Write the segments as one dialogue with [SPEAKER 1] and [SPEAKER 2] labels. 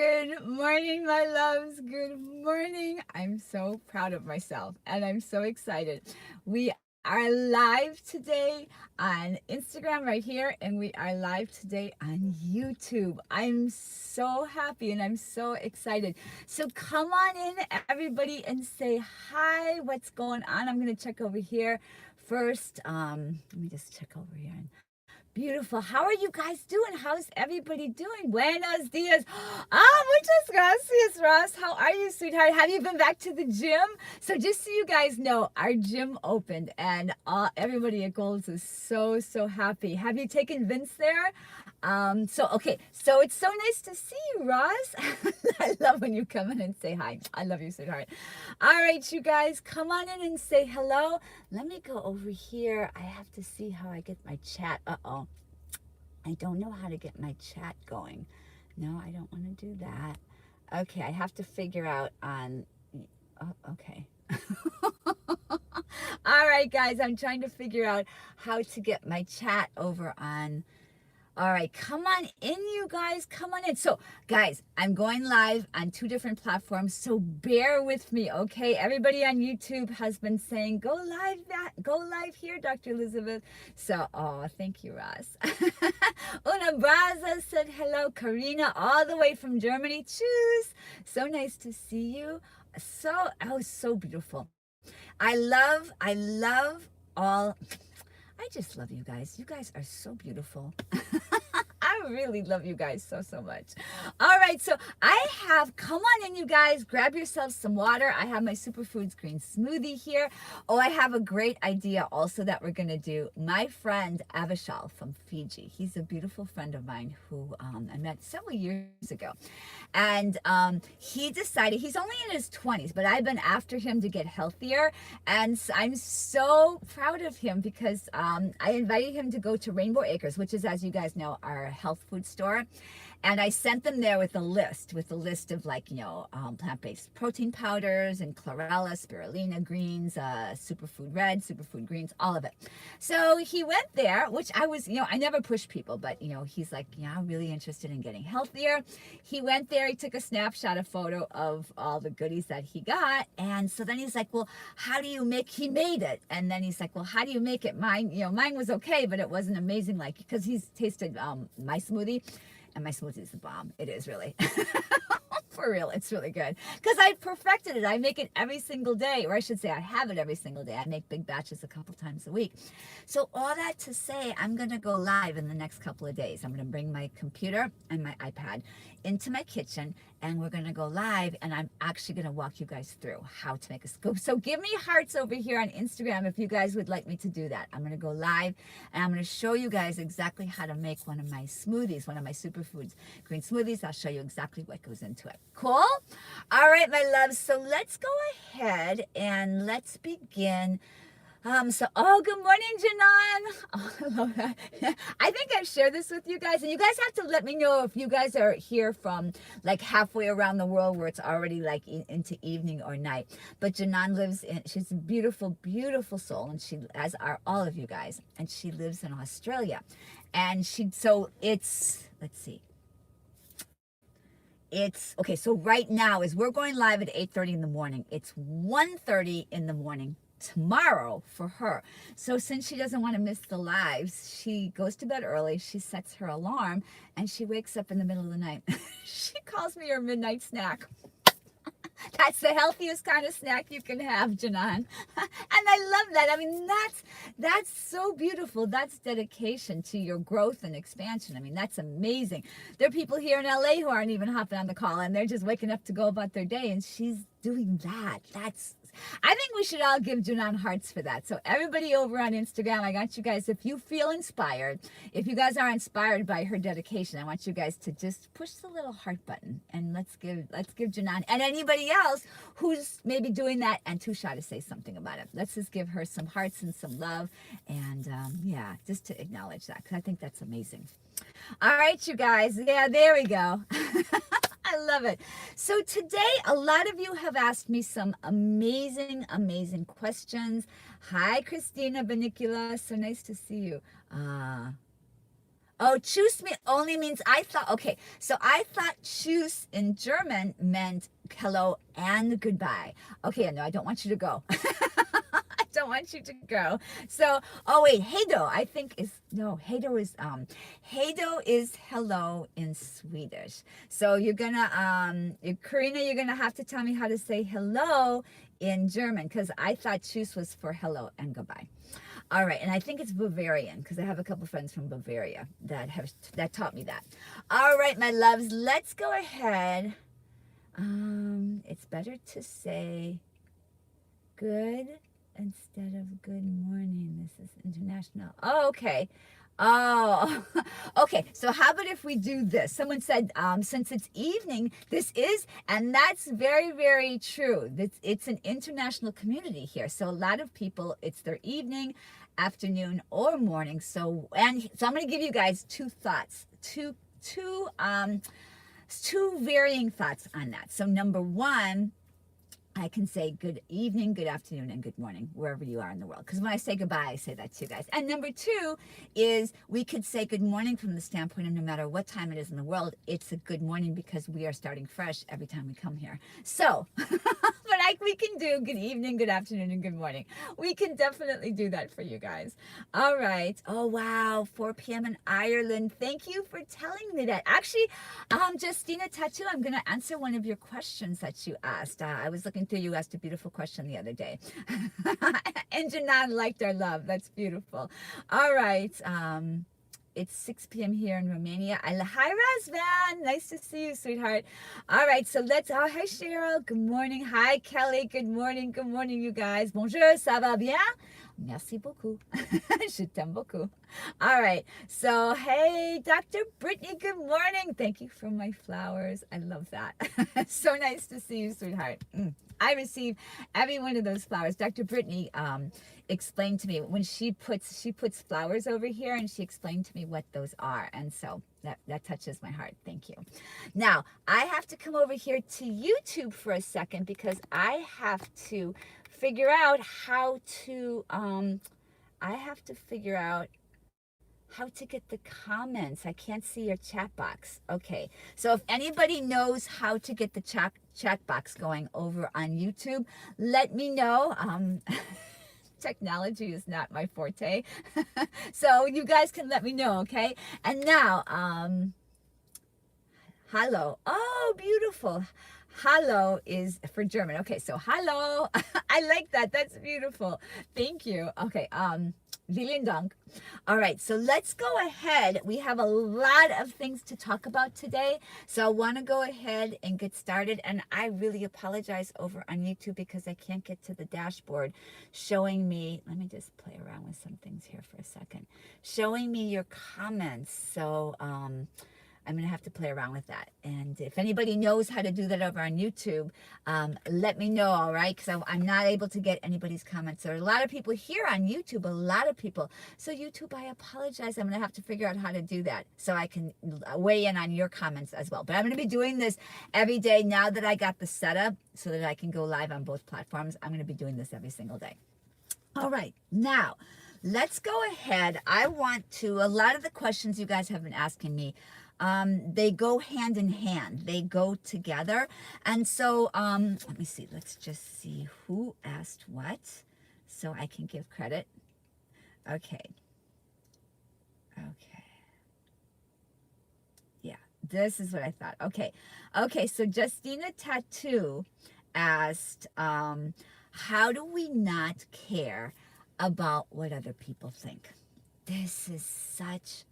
[SPEAKER 1] Good morning, my loves. Good morning. I'm so proud of myself and I'm so excited. We are live today on Instagram right here, and we are live today on YouTube. I'm so happy and I'm so excited. So come on in, everybody, and say hi. What's going on? I'm going to check over here first. Let me just check over here. Beautiful. How are you guys doing? How's everybody doing? Buenos dias. Ah, muchas gracias, Ross. How are you, sweetheart? Have you been back to the gym? So just so you guys know, our gym opened, and everybody at Gold's is so happy. Have you taken Vince there? So it's so nice to see you, Ross. I love when you come in and say hi. I love you, sweetheart. All right, you guys, come on in and say hello. Let me go over here. I have to see how I get my chat. Uh-oh. I don't know how to get my chat going. No, I don't want to do that. Okay, I have to figure out on... Oh, okay. All right, guys, I'm trying to figure out how to get my chat over on... All right, come on in, you guys. Come on in. So, guys, I'm going live on 2 different platforms, so bear with me, okay? Everybody on YouTube has been saying, go live here, Dr. Elizabeth. So, oh, thank you, Ross. Una Braza said hello. Karina, all the way from Germany. Choose. So nice to see you. So beautiful. I love all... I just love you guys. You guys are so beautiful. I really love you guys so much. All right, so come on in, you guys. Grab yourselves some water. I have my Superfoods green smoothie here. Oh, I have a great idea also that we're going to do. My friend Avishal from Fiji, he's a beautiful friend of mine who I met several years ago. And he decided, he's only in his 20s, but I've been after him to get healthier. And I'm so proud of him because I invited him to go to Rainbow Acres, which is, as you guys know, our health food store. And I sent them there with a list of, like, plant-based protein powders and chlorella, spirulina greens, superfood red, superfood greens, all of it. So he went there, which I was, I never push people, but, he's like, I'm really interested in getting healthier. He went there, he took a snapshot, a photo of all the goodies that he got. And so then he's like, well, he made it. And then he's like, well, how do you make it? Mine was okay, but it wasn't amazing, because he's tasted my smoothie. And my smoothie is the bomb. It is really. For real, it's really good. Because I perfected it. I make it every single day. Or I should say I have it every single day. I make big batches a couple times a week. So all that to say, I'm going to go live in the next couple of days. I'm going to bring my computer and my iPad into my kitchen. And we're going to go live. And I'm actually going to walk you guys through how to make a scoop. So give me hearts over here on Instagram if you guys would like me to do that. I'm going to go live. And I'm going to show you guys exactly how to make one of my smoothies, one of my superfoods green smoothies. I'll show you exactly what goes into it. Cool? All right, my loves. So let's go ahead and let's begin. Good morning, Janan. Oh, I love that. I think I've shared this with you guys, and you guys have to let me know if you guys are here from like halfway around the world where it's already like into evening or night. But Janan she's a beautiful, beautiful soul, and as are all of you guys, and she lives in Australia. And let's see. Okay, so right now, as we're going live at 8:30 in the morning, it's 1:30 in the morning tomorrow for her. So since she doesn't want to miss the lives, she goes to bed early, she sets her alarm, and she wakes up in the middle of the night. She calls me her midnight snack. That's the healthiest kind of snack you can have, Janan. And I love that. I mean, that's so beautiful. That's dedication to your growth and expansion. I mean, that's amazing. There are people here in LA who aren't even hopping on the call, and they're just waking up to go about their day, and she's doing that. I think we should all give Janan hearts for that. So everybody over on Instagram, I got you guys, if you feel inspired, if you guys are inspired by her dedication, I want you guys to just push the little heart button, and let's give Janan and anybody else who's maybe doing that and too shy to say something about it. Let's just give her some hearts and some love, and just to acknowledge that, because I think that's amazing. All right, you guys. Yeah, there we go. I love it. So today, a lot of you have asked me some amazing, amazing questions. Hi, Christina Benicula. So nice to see you. Oh, tschüss me only means I thought, okay, so I thought tschüss in German meant hello and goodbye. Okay, no, I don't want you to go. I don't want you to go. So, oh wait, hejdå, I think is, no, hejdå is hello in Swedish. So you're gonna, Karina, you're gonna have to tell me how to say hello in German, because I thought tschüss was for hello and goodbye. All right, and I think it's Bavarian because I have a couple friends from Bavaria that taught me that. All right, my loves, let's go ahead. It's better to say good instead of good morning. This is international. Oh, okay. Oh, okay. So how about if we do this? Someone said, since it's evening, this is, and that's very, very true. It's an international community here. So a lot of people, it's their evening, afternoon, or morning. So I'm going to give you guys two thoughts, two varying thoughts on that. So number one, I can say good evening, good afternoon, and good morning, wherever you are in the world. Because when I say goodbye, I say that to you guys. And number two is we could say good morning from the standpoint of no matter what time it is in the world, it's a good morning because we are starting fresh every time we come here. So, but we can do good evening, good afternoon, and good morning. We can definitely do that for you guys. All right. Oh, wow. 4 p.m. in Ireland. Thank you for telling me that. Actually, Justina Tattoo, I'm going to answer one of your questions that you asked. I was looking through, you asked a beautiful question the other day. And Janan liked our love. That's beautiful. All right. It's 6 p.m. here in Romania. Hi, Razvan. Nice to see you, sweetheart. All right, so hi, Cheryl. Good morning. Hi, Kelly. Good morning. Good morning, you guys. Bonjour, ça va bien? Merci beaucoup. Je t'aime beaucoup. All right, so hey, Dr. Brittany, good morning. Thank you for my flowers. I love that. So nice to see you, sweetheart. I receive every one of those flowers. Dr. Brittany explained to me when she puts flowers over here, and she explained to me what those are, and so that touches my heart. Thank you. Now I have to come over here to YouTube for a second because I have to figure out how to how to get the comments. I can't see your chat box. Okay, so if anybody knows how to get the chat box going over on YouTube, let me know. Technology is not my forte. So you guys can let me know, okay? And now, hello. Oh, beautiful. Hallo is for German. Okay, so hallo. I like that. That's beautiful. Thank you. Okay, vielen Dank. All right, so let's go ahead. We have a lot of things to talk about today. So I want to go ahead and get started. And I really apologize over on YouTube because I can't get to the dashboard showing me, let me just play around with some things here for a second, showing me your comments. So, I'm going to have to play around with that. And if anybody knows how to do that over on YouTube, let me know, all right? Because I'm not able to get anybody's comments. There are a lot of people here on YouTube, a lot of people. So YouTube, I apologize. I'm going to have to figure out how to do that so I can weigh in on your comments as well. But I'm going to be doing this every day now that I got the setup so that I can go live on both platforms. I'm going to be doing this every single day. All right, now let's go ahead. I want to, a lot of the questions you guys have been asking me, they go hand in hand. They go together. And so, let me see. Let's just see who asked what so I can give credit. Okay. Okay. Yeah, this is what I thought. Okay. Okay, so Justina Tattoo asked, how do we not care about what other people think? This is such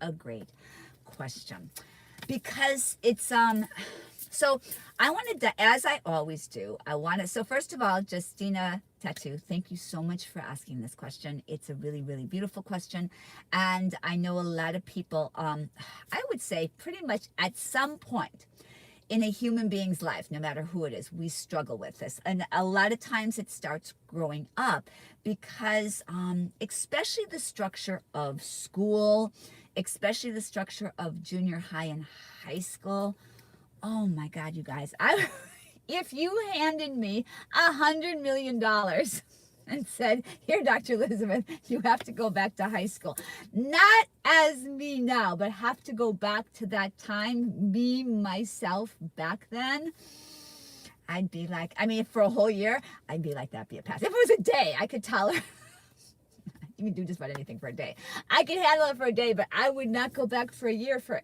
[SPEAKER 1] a great question because it's so I wanted to, as I always do, so first of all, Justina Tattoo, thank you so much for asking this question. It's a really, really beautiful question. And I know a lot of people, I would say pretty much at some point in a human being's life, no matter who it is, we struggle with this. And a lot of times it starts growing up because especially the structure of school, especially the structure of junior high and high school. Oh my God, you guys, if you handed me $100 million and said, here, Dr. Elizabeth, you have to go back to high school. Not as me now, but have to go back to that time, me, myself back then. I'd be like, I mean, for a whole year, I'd be like, that'd be a pass. If it was a day, I could tolerate. You can do just about anything for a day. I could handle it for a day, but I would not go back for a year for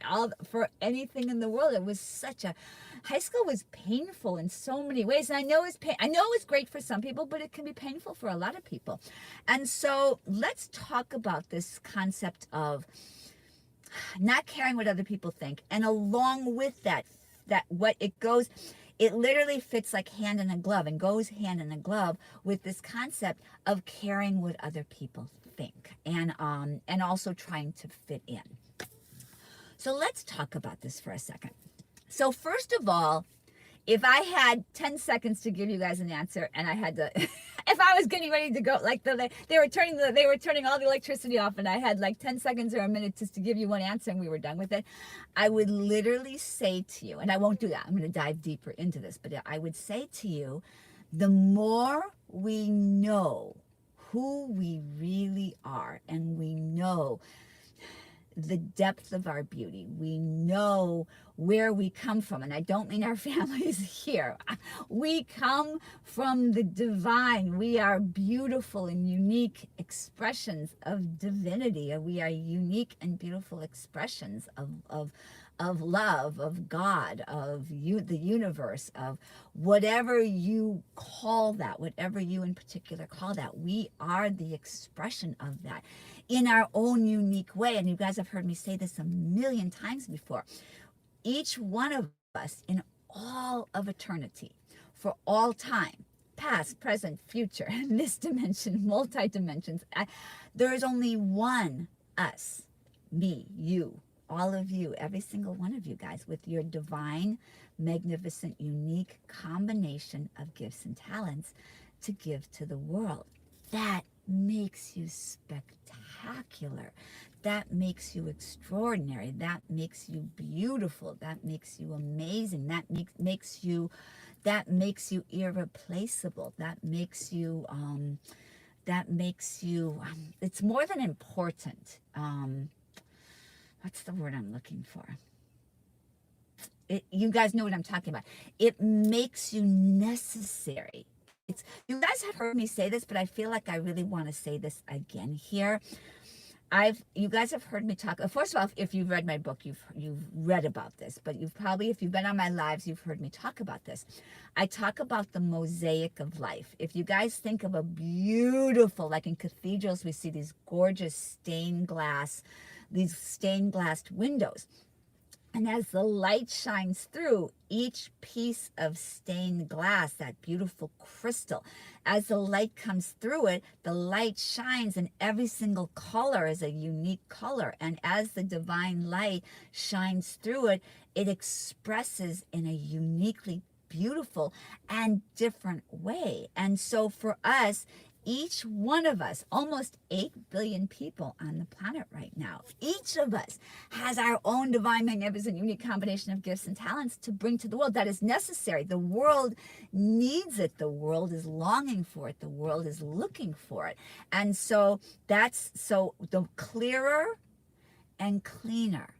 [SPEAKER 1] anything in the world. It was such a high school was painful in so many ways. And I know it's great for some people, but it can be painful for a lot of people. And so let's talk about this concept of not caring what other people think. And along with that what it goes, it literally fits like hand in a glove and goes hand in a glove with this concept of caring what other people think and also trying to fit in. So let's talk about this for a second. So first of all, if I had 10 seconds to give you guys an answer and I had to, if I was getting ready to go, like they were turning all the electricity off and I had like 10 seconds or a minute just to give you one answer and we were done with it, I would literally say to you, and I won't do that, I'm going to dive deeper into this, but I would say to you, the more we know who we really are and we know the depth of our beauty, we know where we come from, and I don't mean our families here. We come from the divine. We are beautiful and unique expressions of divinity. We are unique and beautiful expressions of love, of God, of the universe, of whatever you call that, whatever you in particular call that. We are the expression of that in our own unique way. And you guys have heard me say this a million times before. Each one of us in all of eternity, for all time, past, present, future, in this dimension, multi-dimensions, there is only one us, me, you, all of you, every single one of you guys, with your divine, magnificent, unique combination of gifts and talents to give to the world. That makes you spectacular. That makes you extraordinary. That makes you beautiful. That makes you amazing. That makes you irreplaceable. That makes you it's more than important. What's the word I'm looking for? You guys know what I'm talking about. It makes you necessary. You guys have heard me say this, but I feel like I really want to say this again here. You guys have heard me talk. First of all, if you've read my book, you've read about this, but if you've been on my lives, you've heard me talk about this. I talk about the mosaic of life. If you guys think of a beautiful, like in cathedrals, we see these gorgeous stained glass windows. And as the light shines through each piece of stained glass, that beautiful crystal, as the light comes through it, the light shines and every single color is a unique color. And as the divine light shines through it, it expresses in a uniquely beautiful and different way. And so for us, each one of us, almost 8 billion people on the planet right now, each of us has our own divine, magnificent, unique combination of gifts and talents to bring to the world. That is necessary. The world needs it. The world is longing for it. The world is looking for it. And so the clearer and cleaner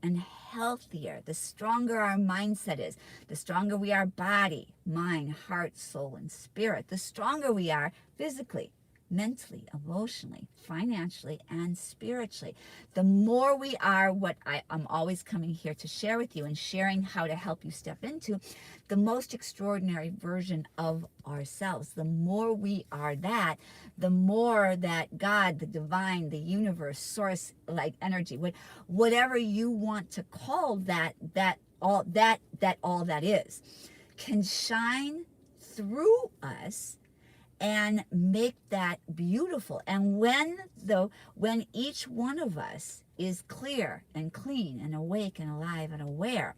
[SPEAKER 1] and healthier, the stronger our mindset is, the stronger we are body, mind, heart, soul, and spirit, the stronger we are physically, mentally, emotionally, financially, and spiritually. The more we are what I'm always coming here to share with you and sharing how to help you step into the most extraordinary version of ourselves. The more we are that, the more that God, the divine, the universe, source, like energy, whatever you want to call all that is, can shine through us and make that beautiful. And when each one of us is clear and clean and awake and alive and aware,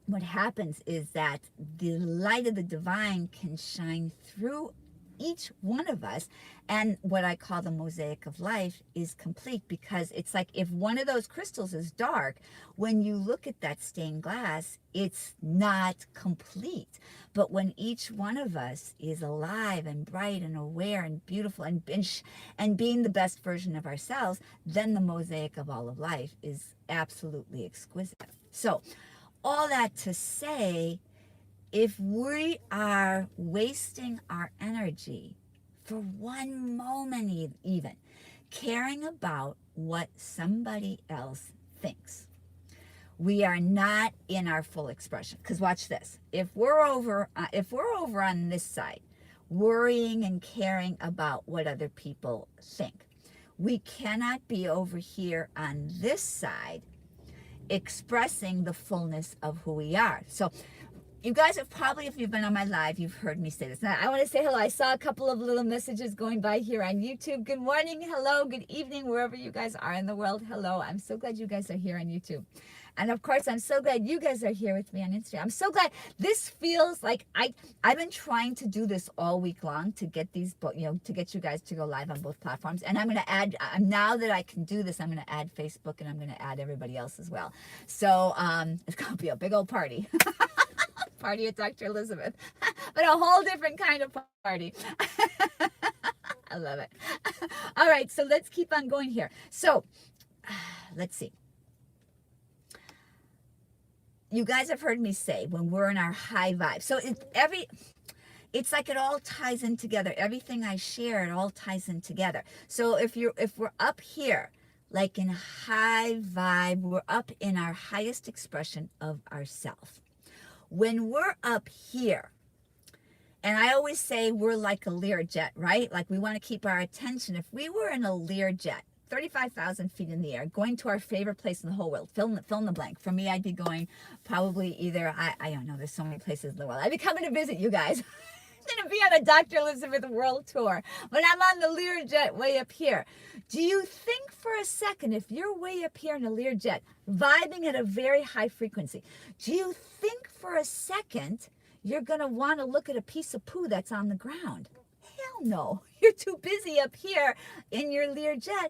[SPEAKER 1] what happens is that the light of the divine can shine through each one of us, and what I call the mosaic of life, is complete, because it's like if one of those crystals is dark, when you look at that stained glass, it's not complete. But when each one of us is alive and bright and aware and beautiful and being the best version of ourselves, then the mosaic of all of life is absolutely exquisite. So all that to say, if we are wasting our energy for one moment even caring about what somebody else thinks, we are not in our full expression. Because watch this. If we're over on this side, worrying and caring about what other people think, we cannot be over here on this side expressing the fullness of who we are. So you guys have probably, if you've been on my live, you've heard me say this. Now, I want to say hello. I saw a couple of little messages going by here on YouTube. Good morning, hello, good evening, wherever you guys are in the world. Hello. I'm so glad you guys are here on YouTube. And of course, I'm so glad you guys are here with me on Instagram. I'm so glad. This feels like I've been trying to do this all week long to get these, to get you guys to go live on both platforms. And I'm going to add, now that I can do this, I'm going to add Facebook, and I'm going to add everybody else as well. So it's going to be a big old party. Party at Dr. Elizabeth, but a whole different kind of party. I love it. All right, so let's keep on going here. So let's see. You guys have heard me say when we're in our high vibe. So it's like it all ties in together. Everything I share, it all ties in together. So if we're up here, like in high vibe, we're up in our highest expression of ourself. When we're up here, and I always say we're like a Learjet, right? Like we want to keep our attention. If we were in a Learjet, 35,000 feet in the air, going to our favorite place in the whole world, fill in the blank. For me, I'd be going probably either, I don't know, there's so many places in the world. I'd be coming to visit you guys. I'm going to be on a Dr. Elizabeth world tour, but I'm on the Learjet way up here. Do you think for a second, if you're way up here in a Learjet, vibing at a very high frequency, do you think for a second you're going to want to look at a piece of poo that's on the ground? Hell no. You're too busy up here in your Learjet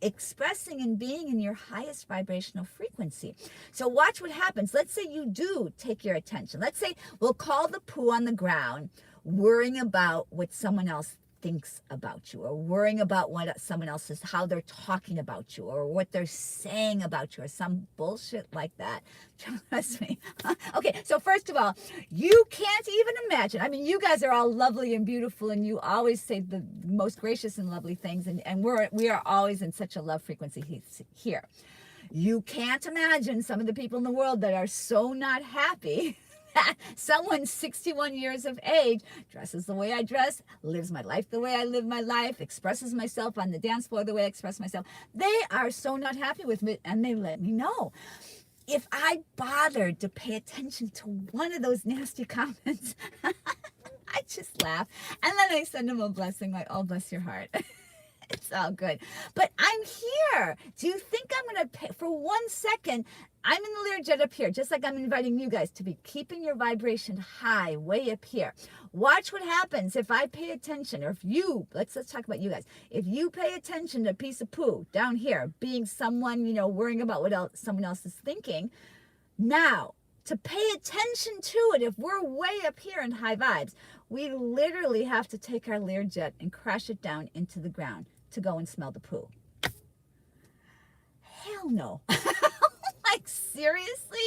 [SPEAKER 1] expressing and being in your highest vibrational frequency. So watch what happens. Let's say you do take your attention. Let's say we'll call the poo on the ground, worrying about what someone else thinks about you, or worrying about what someone else is, how they're talking about you, or what they're saying about you, or some bullshit like that. Trust me. Okay, so first of all, you can't even imagine. I mean, you guys are all lovely and beautiful, and you always say the most gracious and lovely things, and we are always in such a love frequency here. You can't imagine some of the people in the world that are so not happy. Someone 61 years of age dresses the way I dress, lives my life the way I live my life, expresses myself on the dance floor the way I express myself. They are so not happy with me, and they let me know. If I bothered to pay attention to one of those nasty comments, I just laugh, and then I send them a blessing like, oh, bless your heart. It's all good. But I'm here. Do you think I'm going to pay for 1 second? I'm in the Learjet up here, just like I'm inviting you guys to be keeping your vibration high, way up here. Watch what happens if I pay attention, or if you, let's talk about you guys. If you pay attention to a piece of poo down here, being someone, worrying about what someone else is thinking, now, to pay attention to it, if we're way up here in high vibes, we literally have to take our Learjet and crash it down into the ground to go and smell the poo. Hell no. Like, seriously?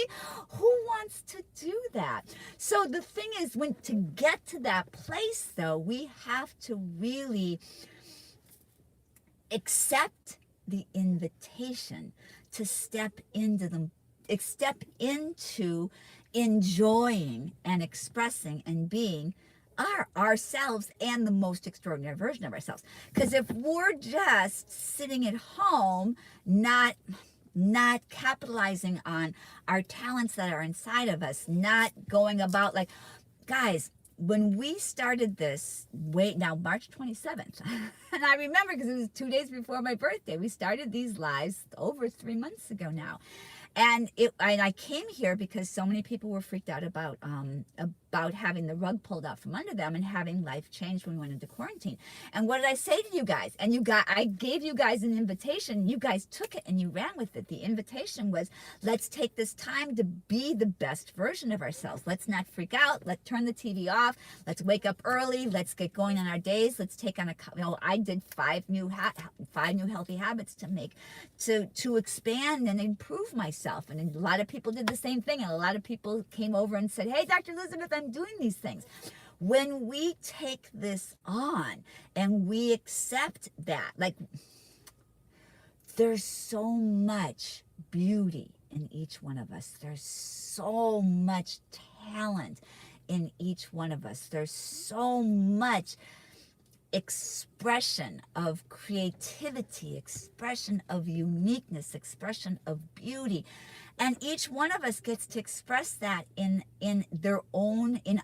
[SPEAKER 1] Who wants to do that? So the thing is, to get to that place, though, we have to really accept the invitation to step into enjoying and expressing and being ourselves and the most extraordinary version of ourselves. Because if we're just sitting at home, not capitalizing on our talents that are inside of us, not going about like, guys, when we started this, March 27th, and I remember because it was 2 days before my birthday, we started these lives over 3 months ago now. And I came here because so many people were freaked out about having the rug pulled out from under them and having life change when we went into quarantine. And what did I say to you guys? And I gave you guys an invitation. You guys took it and you ran with it. The invitation was, let's take this time to be the best version of ourselves. Let's not freak out. Let's turn the TV off. Let's wake up early. Let's get going on our days. Let's take on I did five new healthy habits to expand and improve myself. And a lot of people did the same thing. And a lot of people came over and said, hey, Dr. Elizabeth, I'm doing these things. When we take this on and we accept that, like, there's so much beauty in each one of us. There's so much talent in each one of us. There's so much expression of creativity, expression of uniqueness, expression of beauty. And each one of us gets to express that in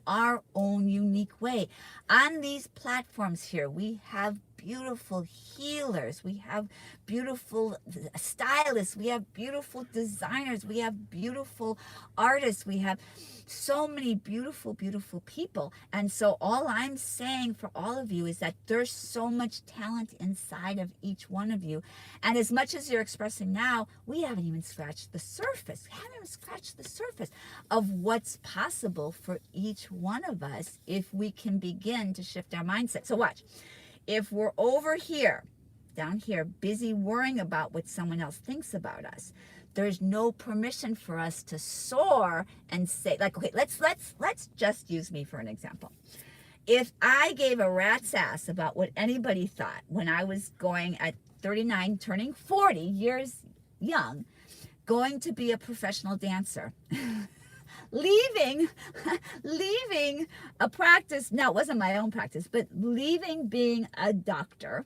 [SPEAKER 1] our own unique way. On these platforms here, we have beautiful healers, we have beautiful stylists, we have beautiful designers, we have beautiful artists, we have so many beautiful, beautiful people. And so all I'm saying for all of you is that there's so much talent inside of each one of you. And as much as you're expressing now, we haven't even scratched the surface. We haven't even scratched the surface of what's possible for each one of us if we can begin to shift our mindset. So watch. If we're over here, down here, busy worrying about what someone else thinks about us, there's no permission for us to soar and say, like, okay, let's just use me for an example. If I gave a rat's ass about what anybody thought when I was going at 39, turning 40 years young, going to be a professional dancer, leaving a practice, no, it wasn't my own practice, but leaving being a doctor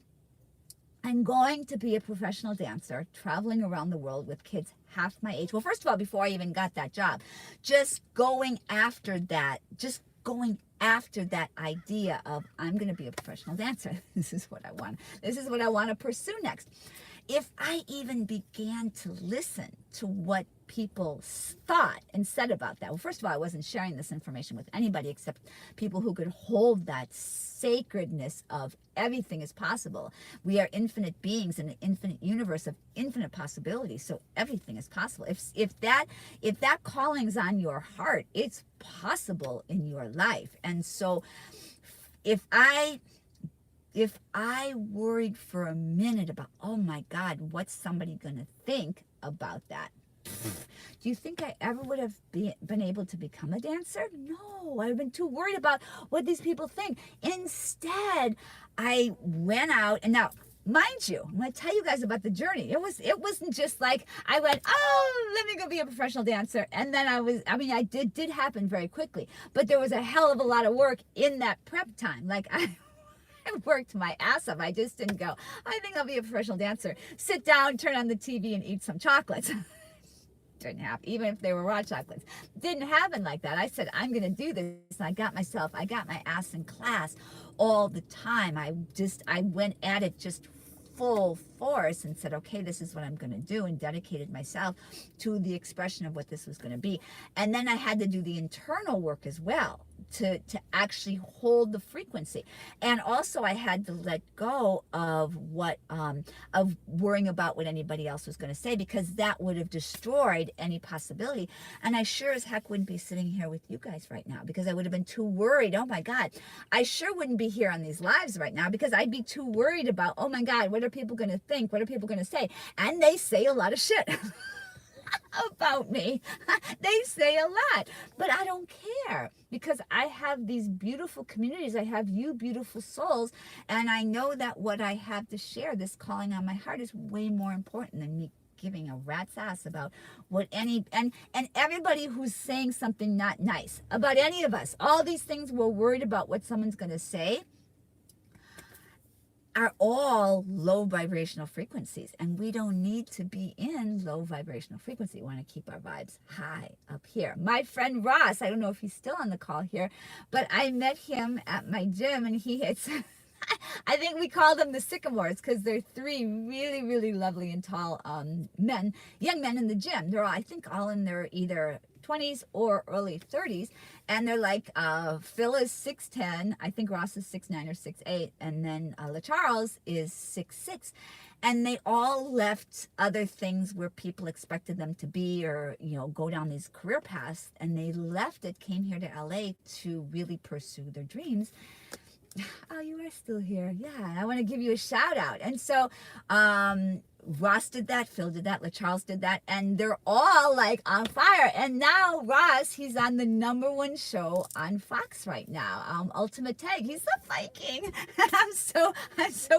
[SPEAKER 1] and going to be a professional dancer, traveling around the world with kids half my age. Well, first of all, before I even got that job, just going after that idea of, I'm going to be a professional dancer. This is what I want to pursue next. If I even began to listen to what people thought and said about that, well, first of all, I wasn't sharing this information with anybody except people who could hold that sacredness of everything is possible. We are infinite beings in an infinite universe of infinite possibilities, so everything is possible. If that calling's on your heart, it's possible in your life. And so if I worried for a minute about, oh my God, what's somebody going to think about that? Do you think I ever would have been able to become a dancer? No, I've been too worried about what these people think. Instead, I went out, and now, mind you, I'm going to tell you guys about the journey. It wasn't just like I went, oh, let me go be a professional dancer. And then it did happen very quickly, but there was a hell of a lot of work in that prep time. Like I worked my ass off. I just didn't go, I think I'll be a professional dancer. Sit down, turn on the TV and eat some chocolates. Didn't happen, even if they were raw chocolates. Didn't happen like that. I said, I'm going to do this. I got my ass in class all the time. I went at it just full force and said, okay, this is what I'm going to do, and dedicated myself to the expression of what this was going to be. And then I had to do the internal work as well to actually hold the frequency. And also I had to let go of of worrying about what anybody else was going to say, because that would have destroyed any possibility. And I sure as heck wouldn't be sitting here with you guys right now, because I would have been too worried. Oh my God, I sure wouldn't be here on these lives right now, because I'd be too worried about, oh my God, what are people going to think? What are people going to say? And they say a lot of shit about me. They say a lot, but I don't care, because I have these beautiful communities. I have you beautiful souls, and I know that what I have to share, this calling on my heart, is way more important than me giving a rat's ass about what and everybody who's saying something not nice about any of us. All these things we're worried about what someone's going to say are all low vibrational frequencies, and we don't need to be in low vibrational frequency. We want to keep our vibes high up here. My friend Ross, I don't know if he's still on the call here, but I met him at my gym, and he had said, I think we call them the sycamores because they're three really, really lovely and tall men, young men in the gym. They're all, I think, all in their either 20s or early 30s, and they're like Phil is 6'10", I think Ross is 6'9" or 6'8", and then LaCharles is 6'6", and they all left other things where people expected them to be, or go down these career paths, and they left it, came here to LA to really pursue their dreams. Oh, you are still here. Yeah, I want to give you a shout out. And so Ross did that, Phil did that, LaCharles did that, and they're all like on fire. And now Ross, he's on the #1 show on Fox right now, Ultimate Tag. He's a Viking. I'm so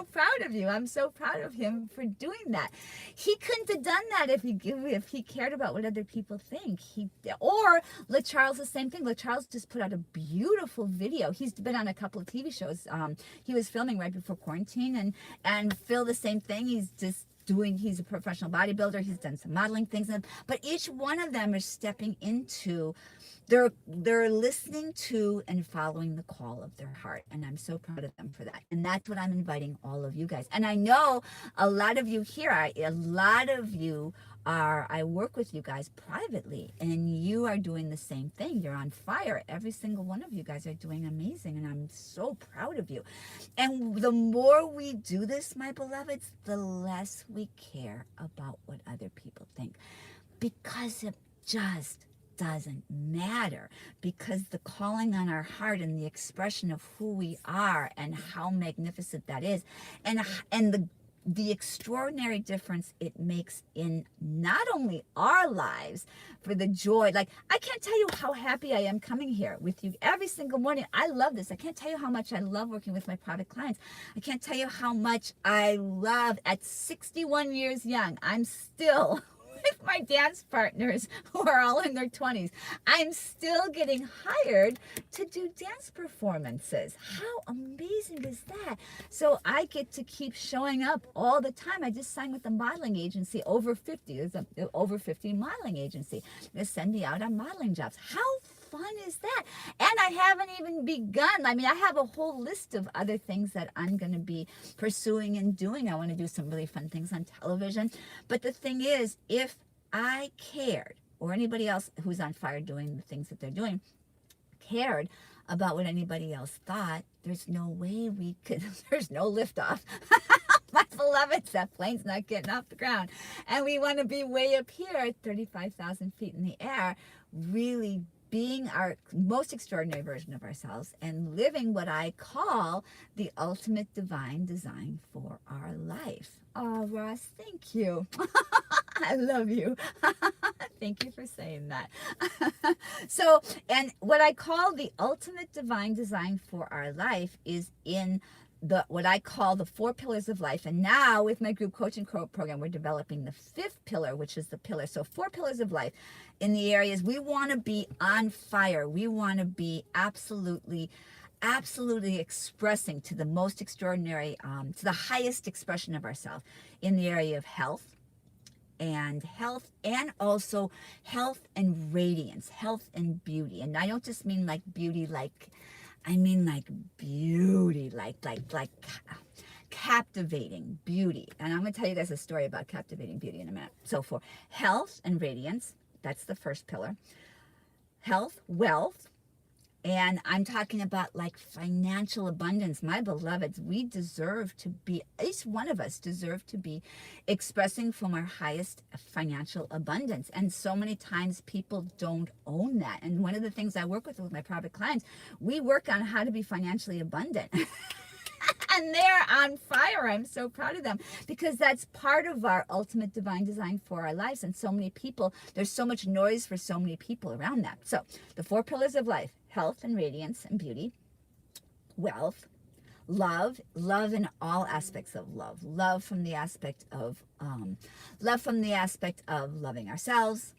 [SPEAKER 1] proud of you. I'm so proud of him for doing that. He couldn't have done that if he cared about what other people think. Or LaCharles, the same thing. LaCharles just put out a beautiful video. He's been on a couple of TV shows. He was filming right before quarantine, and Phil, the same thing. He's a professional bodybuilder. He's done some modeling things, but each one of them is stepping into, they're listening to and following the call of their heart. And I'm so proud of them for that. And that's what I'm inviting all of you guys. And I know a lot of you here, I work with you guys privately, and you are doing the same thing. You're on fire. Every single one of you guys are doing amazing, and I'm so proud of you. And the more we do this, my beloveds, the less we care about what other people think, because it just doesn't matter, because the calling on our heart and the expression of who we are and how magnificent that is, and the extraordinary difference it makes in not only our lives, for the joy. Like, I can't tell you how happy I am coming here with you every single morning. I love this. I can't tell you how much I love working with my private clients. I can't tell you how much I love, at 61 years young, I'm still with my dance partners who are all in their 20s. I'm still getting hired to do dance performances. How amazing is that? So I get to keep showing up all the time. I just signed with a modeling agency, over 50. There's an over 50 modeling agency. They send me out on modeling jobs. How fun is that? And I haven't even begun. I mean, I have a whole list of other things that I'm going to be pursuing and doing. I want to do some really fun things on television. But the thing is, if I cared, or anybody else who's on fire doing the things that they're doing, cared about what anybody else thought, there's no way we could, there's no liftoff. My beloveds, that plane's not getting off the ground. And we want to be way up here at 35,000 feet in the air, really being our most extraordinary version of ourselves and living what I call the ultimate divine design for our life. Oh, Ross, thank you. I love you. Thank you for saying that. So, and what I call the ultimate divine design for our life is in what I call the 4 pillars of life. And now with my group coaching program, we're developing the 5th pillar, which is the pillar. So 4 pillars of life in the areas we want to be on fire. We want to be absolutely expressing to the most extraordinary, to the highest expression of ourselves in the area of health, and also health and radiance, health and beauty. And I don't just mean like beauty, I mean like beauty, like captivating beauty. And I'm going to tell you guys a story about captivating beauty in a minute. So for health and radiance, that's the first pillar. Health, wealth, and I'm talking about like financial abundance. My beloveds, we deserve to be, each one of us deserve to be expressing from our highest financial abundance. And so many times people don't own that. And one of the things I work with my private clients, we work on how to be financially abundant. And they're on fire. I'm so proud of them, because that's part of our ultimate divine design for our lives. And so many people, there's so much noise for so many people around that. So the 4 pillars of life: health and radiance and beauty, wealth, love in all aspects of love from the aspect of loving ourselves,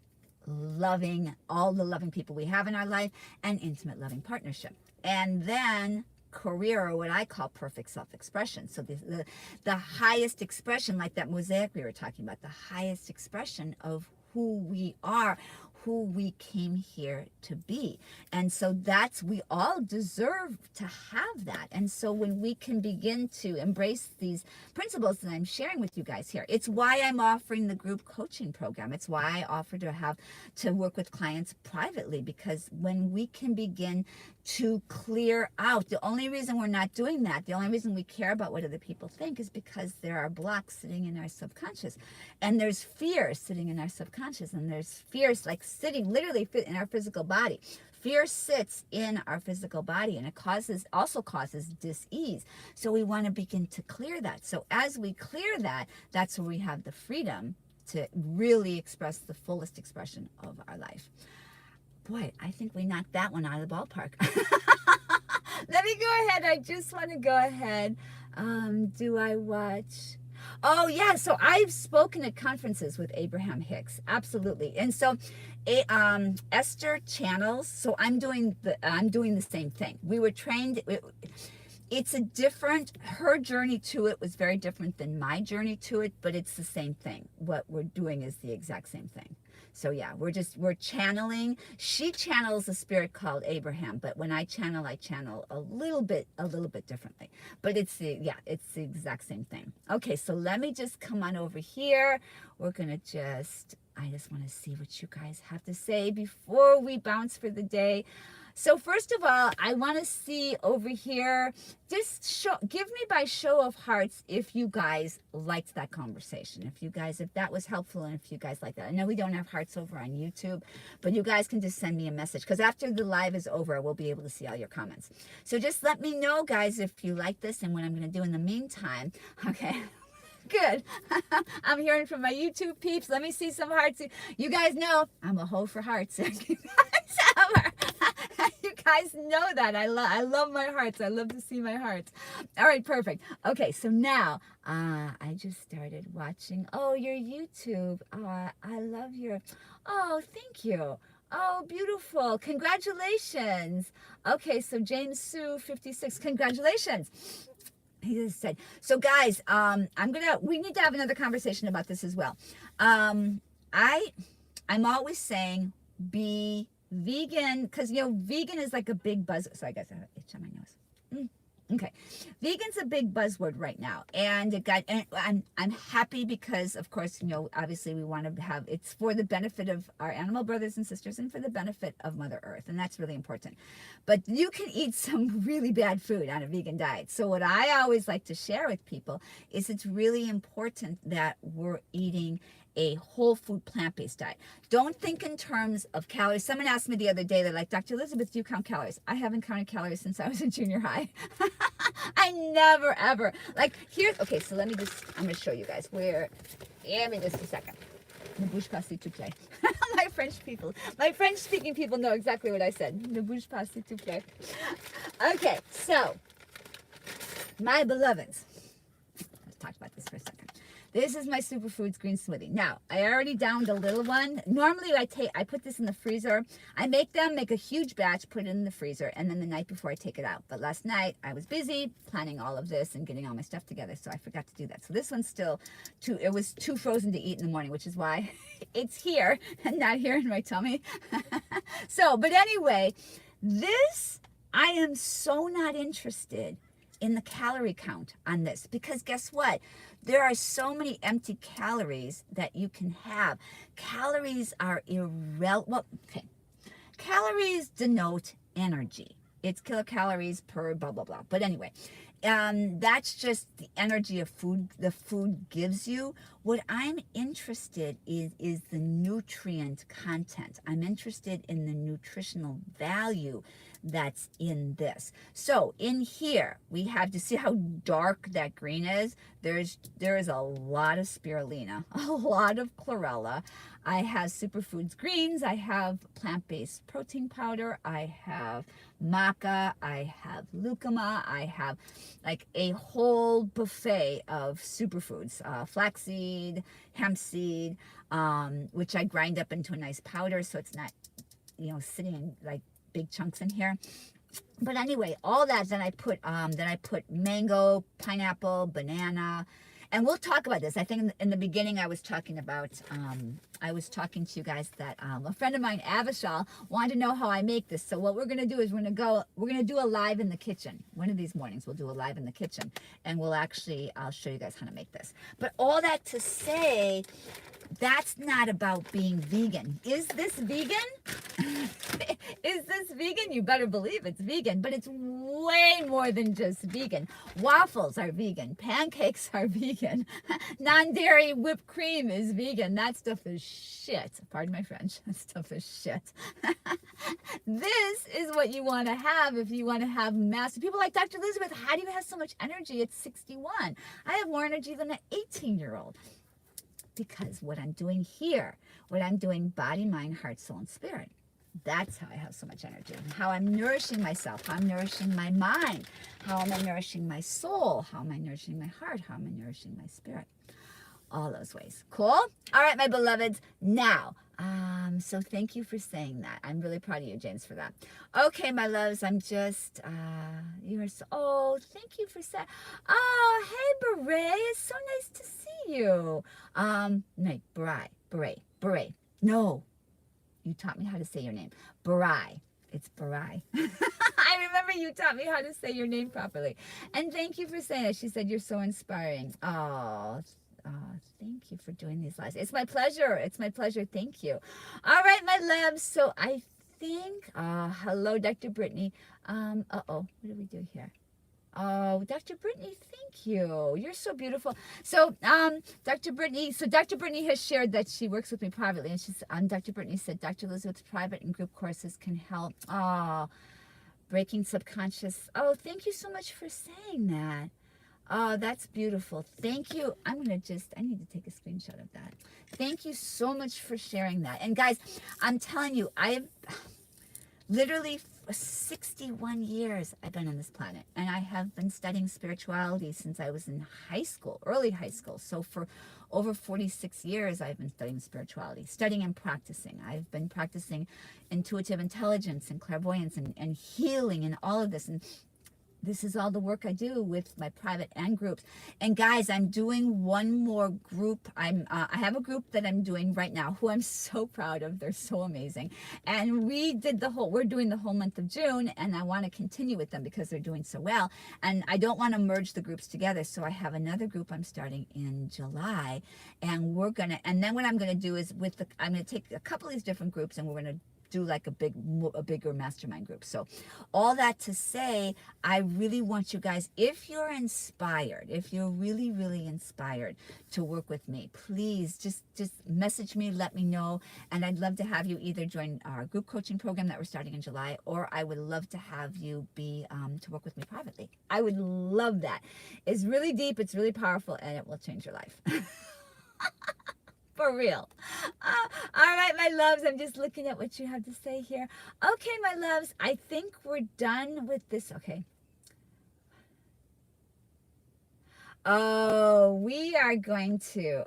[SPEAKER 1] loving all the loving people we have in our life, and intimate loving partnership. And then career, or what I call perfect self-expression. So the highest expression, like that mosaic we were talking about, the highest expression of who we are, who we came here to be. And so we all deserve to have that. And so when we can begin to embrace these principles that I'm sharing with you guys here, it's why I'm offering the group coaching program. It's why I offer to work with clients privately, because when we can begin to clear out, the only reason we're not doing that, the only reason we care about what other people think is because there are blocks sitting in our subconscious, and there's fear sitting in our subconscious, and there's fears like sitting literally in our physical body. Fear sits in our physical body, and it also causes dis-ease. So we want to begin to clear that. So as we clear that, that's where we have the freedom to really express the fullest expression of our life. Boy, I think we knocked that one out of the ballpark. Let me go ahead. I just want to go ahead. Do I watch? Oh, yeah. So I've spoken at conferences with Abraham Hicks. Absolutely. And so Esther channels. So I'm doing the same thing. We were trained. It's her journey to it was very different than my journey to it, but it's the same thing. What we're doing is the exact same thing. So yeah, we're channeling. She channels a spirit called Abraham, but when I channel a little bit differently. But it's the exact same thing. Okay, so let me just come on over here. I just want to see what you guys have to say before we bounce for the day. So first of all, I want to see over here, just give me by show of hearts if you guys liked that conversation, if that was helpful, and if you guys like that. I know we don't have hearts over on YouTube, but you guys can just send me a message, because after the live is over, we'll be able to see all your comments. So just let me know, guys, if you like this and what I'm going to do in the meantime. Okay. Good. I'm hearing from my YouTube peeps. Let me see some hearts. You guys know I'm a hoe for hearts. You guys know that. I love my hearts. I love to see my hearts. All right, perfect. Okay, so now I just started watching. Oh, your YouTube. I love your. Oh, thank you. Oh, beautiful. Congratulations. Okay, so James Sue 56. Congratulations. He just said, so guys, we need to have another conversation about this as well. I'm always saying be vegan, because vegan is like a big buzz. So I guess I have itch on my nose. Okay, vegan's a big buzzword right now, and I'm happy because, of course, obviously we want to have, it's for the benefit of our animal brothers and sisters and for the benefit of Mother Earth, and that's really important. But you can eat some really bad food on a vegan diet. So what I always like to share with people is it's really important that we're eating a whole food plant-based diet. Don't think in terms of calories. Someone asked me the other day, they're like, Dr. Elizabeth, do you count calories? I haven't counted calories since I was in junior high. I never, ever. Okay, so I'm going to show you guys where, give me just a second. Ne bouge pas s'il te plaît. My French-speaking people know exactly what I said. Ne bouge pas s'il te plaît. Okay, so, my beloveds. Let's talk about this for a second. This is my superfoods green smoothie. Now, I already downed a little one. Normally, I put this in the freezer. I make a huge batch, put it in the freezer, and then the night before I take it out. But last night, I was busy planning all of this and getting all my stuff together, so I forgot to do that. So this one's still it was too frozen to eat in the morning, which is why it's here and not here in my tummy. But anyway, I am so not interested in the calorie count on this, because guess what? There are so many empty calories that you can have. Calories are irrelevant. Well, okay. Calories denote energy. It's kilocalories per blah, blah, blah. But anyway, that's just the energy of food the food gives you. What I'm interested in is the nutrient content. I'm interested in the nutritional value that's in this. So in here, we have to see how dark that green is. There is a lot of spirulina, a lot of chlorella. I have superfoods greens. I have plant-based protein powder. I have maca. I have lucuma. I have like a whole buffet of superfoods, flaxseed, hemp seed, which I grind up into a nice powder, so it's not, sitting in like big chunks in here. But anyway, all that, then I put mango, pineapple, banana, and we'll talk about this. I think in the beginning I was talking about I was talking to you guys that a friend of mine, Avishal, wanted to know how I make this. So what we're going to do is we're going to do a live in the kitchen. One of these mornings we'll do a live in the kitchen, and I'll show you guys how to make this. But all that to say, that's not about being vegan. Is this vegan? Is this vegan? You better believe it's vegan, but it's way more than just vegan. Waffles are vegan. Pancakes are vegan. Non-dairy whipped cream is vegan. That stuff is shit. Pardon my French. That stuff is shit. This is what you want to have if you want to have massive. People like Dr. Elizabeth, how do you have so much energy at 61? I have more energy than an 18-year-old. Because what I'm doing here, what I'm doing body, mind, heart, soul, and spirit, that's how I have so much energy. How I'm nourishing myself, how I'm nourishing my mind, how am I nourishing my soul, how am I nourishing my heart, how am I nourishing my spirit. All those ways. Cool? All right, my beloveds. Now, so thank you for saying that. I'm really proud of you, James, for that. Okay, my loves, I'm just, thank you for saying, oh, hey, Beret, it's so nice to see you. No, Beret. No, you taught me how to say your name. Barai. It's Barai. I remember you taught me how to say your name properly. And thank you for saying it. She said, you're so inspiring. Thank you for doing these lives. It's my pleasure. It's my pleasure. Thank you. All right, my loves. So I think, hello, Dr. Brittany. What do we do here? Oh, Dr. Brittany, thank you. You're so beautiful. So, Dr. Brittany has shared that she works with me privately, and Dr. Brittany said Dr. Elizabeth's private and group courses can help. Breaking subconscious. Oh, thank you so much for saying that. Oh, that's beautiful. Thank you. I need to take a screenshot of that. Thank you so much for sharing that. And guys, I'm telling you, I have literally 61 years I've been on this planet, and I have been studying spirituality since I was in high school, early high school. So for over 46 years, I've been studying spirituality, studying and practicing. I've been practicing intuitive intelligence and clairvoyance and healing and all of this. And this is all the work I do with my private and groups. And guys, I'm doing one more group. I have a group that I'm doing right now who I'm so proud of. They're so amazing. And we're doing the whole month of June, and I want to continue with them because they're doing so well. And I don't want to merge the groups together. So I have another group I'm starting in July, and then what I'm going to do is I'm going to take a couple of these different groups, and we're going to do like a bigger mastermind group. So all that to say, I really want you guys, if you're inspired, if you're really, really inspired to work with me, please just message me, let me know. And I'd love to have you either join our group coaching program that we're starting in July, or I would love to have you be to work with me privately. I would love that. It's really deep, it's really powerful, and it will change your life. For real. All right, my loves, I'm just looking at what you have to say here. Okay, my loves, I think we're done with this. Okay. Oh, we are going to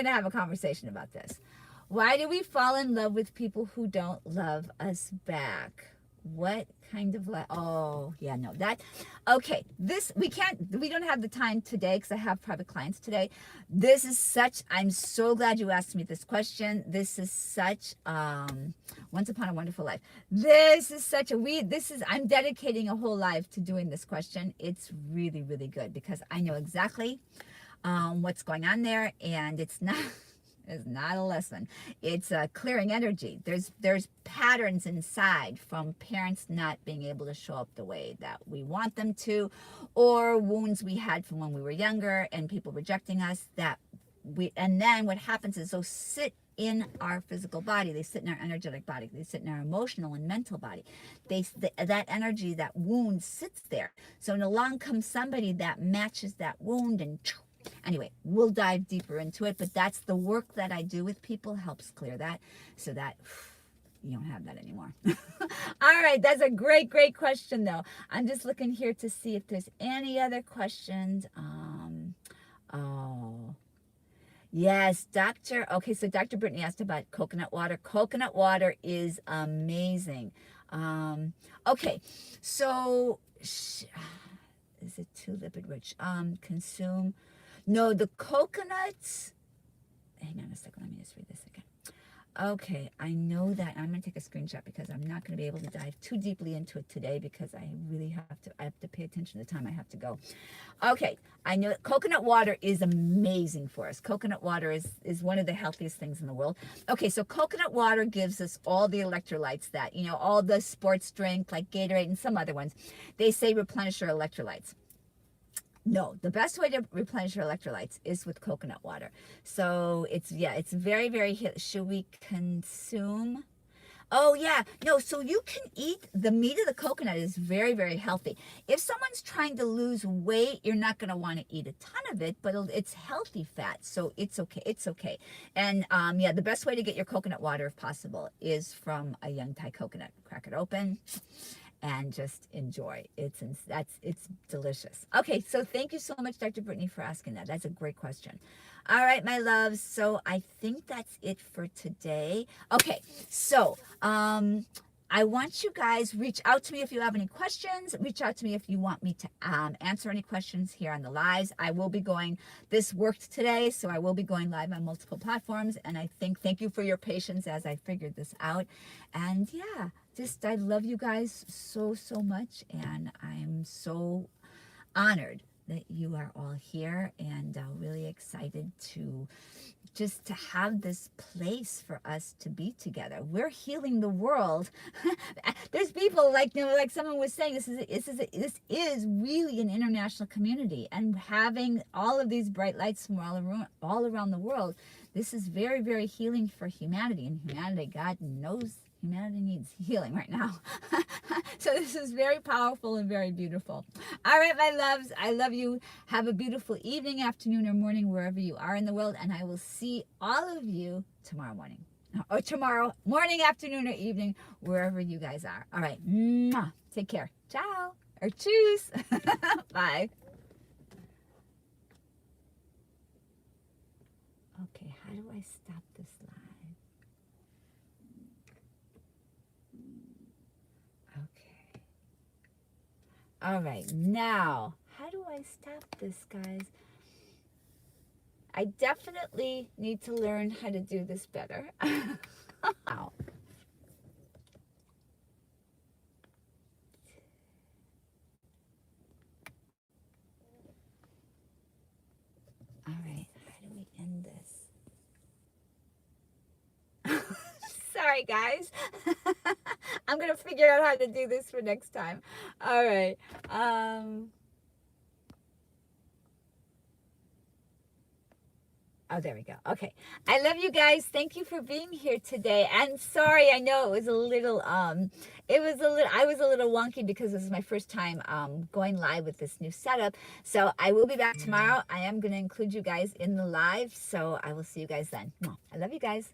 [SPEAKER 1] have a conversation about this. Why do we fall in love with people who don't love us back? What kind of love? Oh, yeah, no, okay, we don't have the time today because I have private clients today. I'm so glad you asked me this question. This is such, Once Upon a Wonderful Life. I'm dedicating a whole life to doing this question. It's really, really good because I know exactly what's going on there, and it's not a lesson. It's clearing energy. There's patterns inside from parents not being able to show up the way that we want them to, or wounds we had from when we were younger and people rejecting us and then what happens is those sit in our physical body, they sit in our energetic body, they sit in our emotional and mental body. That energy, that wound sits there. So along comes somebody that matches that wound, and anyway, we'll dive deeper into it, but that's the work that I do with people, helps clear that so that you don't have that anymore. All right, that's a great question though. I'm just looking here to see if there's any other questions. Yes, so Dr. Brittany asked about coconut water. Coconut water is amazing. Okay, so is it too lipid rich? Consume. No, the coconuts, hang on a second, let me just read this again. Okay, I know that I'm going to take a screenshot because I'm not going to be able to dive too deeply into it today because I really I have to pay attention to the time I have to go. Okay, I know coconut water is amazing for us. Coconut water is one of the healthiest things in the world. Okay, so coconut water gives us all the electrolytes that, you know, all the sports drink like Gatorade and some other ones, they say replenish your electrolytes. No, the best way to replenish your electrolytes is with coconut water. So it's, yeah, it's very, very, should we consume? Oh yeah, no, so you can eat, the meat of the coconut is very, very healthy. If someone's trying to lose weight, you're not going to want to eat a ton of it, but it's healthy fat, so it's okay, it's okay. And yeah, the best way to get your coconut water, if possible, is from a young Thai coconut. Crack it open and just enjoy. It's delicious. Okay, so thank you so much, Dr. Brittany, for asking that. That's a great question. All right, my loves. So I think that's it for today. Okay, so I want you guys, reach out to me if you have any questions. Reach out to me if you want me to answer any questions here on the lives. I will be going, this worked today, so I will be going live on multiple platforms. And I thank you for your patience as I figured this out. And yeah, just, I love you guys so, so much. And I'm so honored that you are all here, and really excited to just to have this place for us to be together. We're healing the world. There's people like, you know, like someone was saying, this is really an international community, and having all of these bright lights from all around the world, this is very, very healing for humanity. And humanity, God knows, humanity needs healing right now. So this is very powerful and very beautiful. All right, my loves, I love you. Have a beautiful evening, afternoon, or morning, wherever you are in the world. And I will see all of you tomorrow morning. Or tomorrow morning, afternoon, or evening, wherever you guys are. All right. Mwah. Take care. Ciao. Or tschüss. Bye. Okay, how do I stop this live? Okay. All right, now, how do I stop this, guys? I definitely need to learn how to do this better. Wow. All right, how do we end this? Sorry, guys. I'm going to figure out how to do this for next time. All right. Oh, there we go. Okay. I love you guys. Thank you for being here today. And sorry, I know it was a little, I was a little wonky because this is my first time going live with this new setup. So I will be back tomorrow. I am going to include you guys in the live. So I will see you guys then. I love you guys.